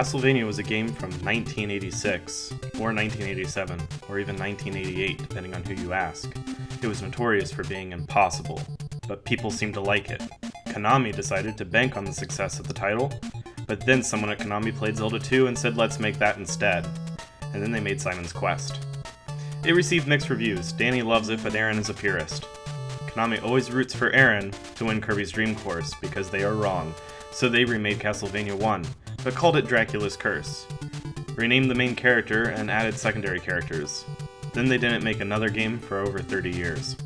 Castlevania was a game from 1986, or 1987, or even 1988, depending on who you ask. It was notorious for being impossible, but people seemed to like it. Konami decided to bank on the success of the title, but then someone at Konami played Zelda 2 and said let's make that instead. And then they made Simon's Quest. It received mixed reviews. Danny loves it, but Aaron is a purist. Konami always roots for Aaron to win Kirby's Dream Course, because they are wrong, so they remade Castlevania 1, but called it Dracula's Curse. Renamed the main character and added secondary characters. Then they didn't make another game for over 30 years.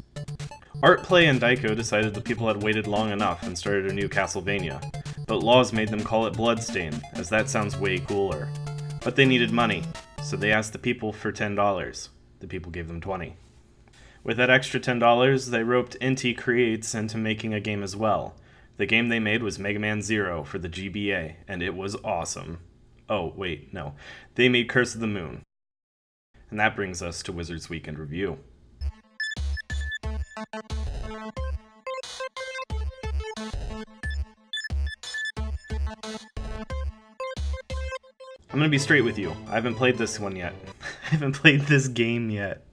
Artplay and Daiko decided the people had waited long enough and started a new Castlevania, but laws made them call it Bloodstained, as that sounds way cooler. But they needed money, so they asked the people for $10. The people gave them $20. With that extra $10, they roped NT Creates into making a game as well. The game they made was Mega Man Zero for the GBA, and it was awesome. Oh, wait, no. They made Curse of the Moon. And that brings us to Wizards Week in Review. I'm gonna be straight with you. I haven't played this one yet. I haven't played this game yet.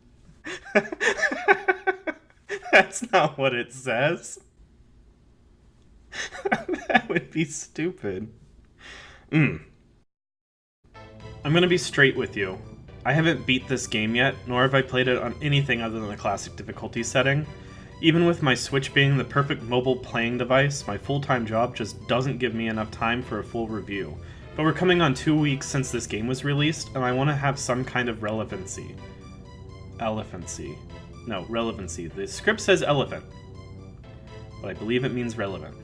That's not what it says. That would be stupid. I'm gonna be straight with you. I haven't beat this game yet, nor have I played it on anything other than the classic difficulty setting. Even with my Switch being the perfect mobile playing device, my full-time job just doesn't give me enough time for a full review. But we're coming on 2 weeks since this game was released, and I want to have some kind of relevancy. Relevancy. The script says elephant, but I believe it means relevant.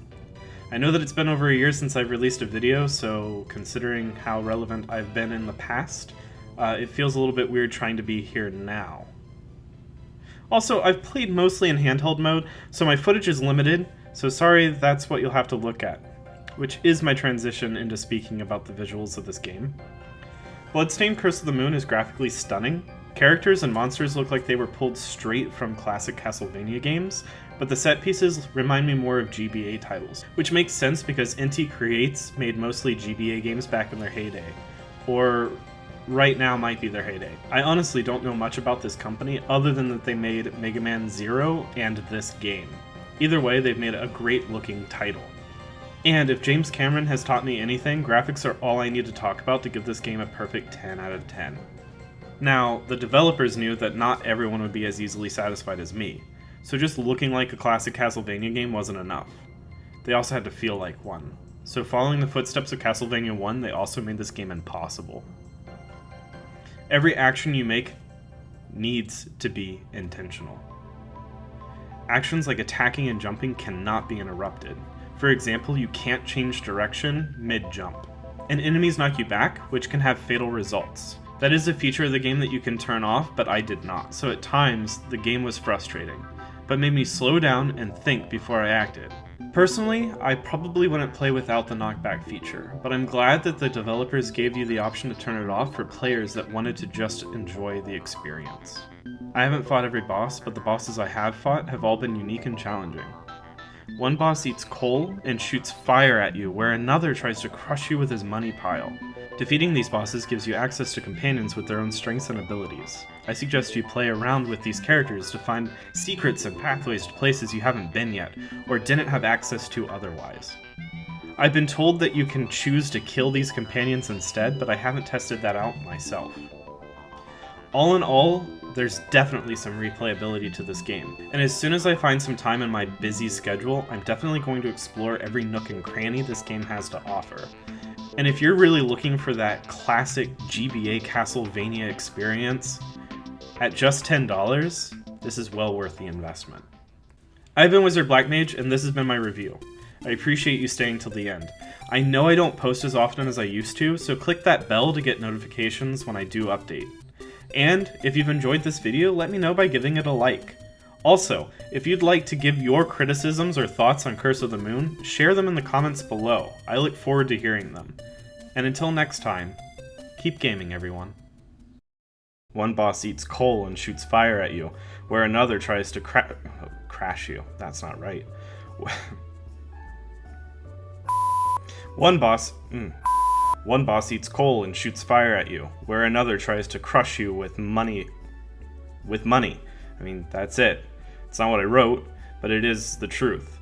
I know that it's been over a year since I've released a video, so considering how relevant I've been in the past, it feels a little bit weird trying to be here now. Also, I've played mostly in handheld mode, so my footage is limited, so sorry that's what you'll have to look at. Which is my transition into speaking about the visuals of this game. Bloodstained Curse of the Moon is graphically stunning. Characters and monsters look like they were pulled straight from classic Castlevania games, but the set pieces remind me more of GBA titles, which makes sense because NT Creates made mostly GBA games back in their heyday, or right now might be their heyday. I honestly don't know much about this company other than that they made Mega Man Zero and this game. Either way, they've made a great looking title. And if James Cameron has taught me anything, graphics are all I need to talk about to give this game a perfect 10 out of 10. Now, the developers knew that not everyone would be as easily satisfied as me, so just looking like a classic Castlevania game wasn't enough. They also had to feel like one. So following the footsteps of Castlevania 1, they also made this game impossible. Every action you make needs to be intentional. Actions like attacking and jumping cannot be interrupted. For example, you can't change direction mid-jump. And enemies knock you back, which can have fatal results. That is a feature of the game that you can turn off, but I did not, so at times, the game was frustrating, but made me slow down and think before I acted. Personally, I probably wouldn't play without the knockback feature, but I'm glad that the developers gave you the option to turn it off for players that wanted to just enjoy the experience. I haven't fought every boss, but the bosses I have fought have all been unique and challenging. One boss eats coal and shoots fire at you, where another tries to crush you with his money pile. Defeating these bosses gives you access to companions with their own strengths and abilities. I suggest you play around with these characters to find secrets and pathways to places you haven't been yet, or didn't have access to otherwise. I've been told that you can choose to kill these companions instead, but I haven't tested that out myself. All in all, there's definitely some replayability to this game, and as soon as I find some time in my busy schedule, I'm definitely going to explore every nook and cranny this game has to offer. And if you're really looking for that classic GBA Castlevania experience, at just $10, this is well worth the investment. I've been Wizard Black Mage, and this has been my review. I appreciate you staying till the end. I know I don't post as often as I used to, so click that bell to get notifications when I do update. And if you've enjoyed this video, let me know by giving it a like. Also, if you'd like to give your criticisms or thoughts on Curse of the Moon, share them in the comments below. I look forward to hearing them. And until next time, keep gaming, everyone. One boss eats coal and shoots fire at you, where another tries to crash you. That's not right. One boss... One boss eats coal and shoots fire at you, where another tries to crush you with money. I mean, that's it. It's not what I wrote, but it is the truth.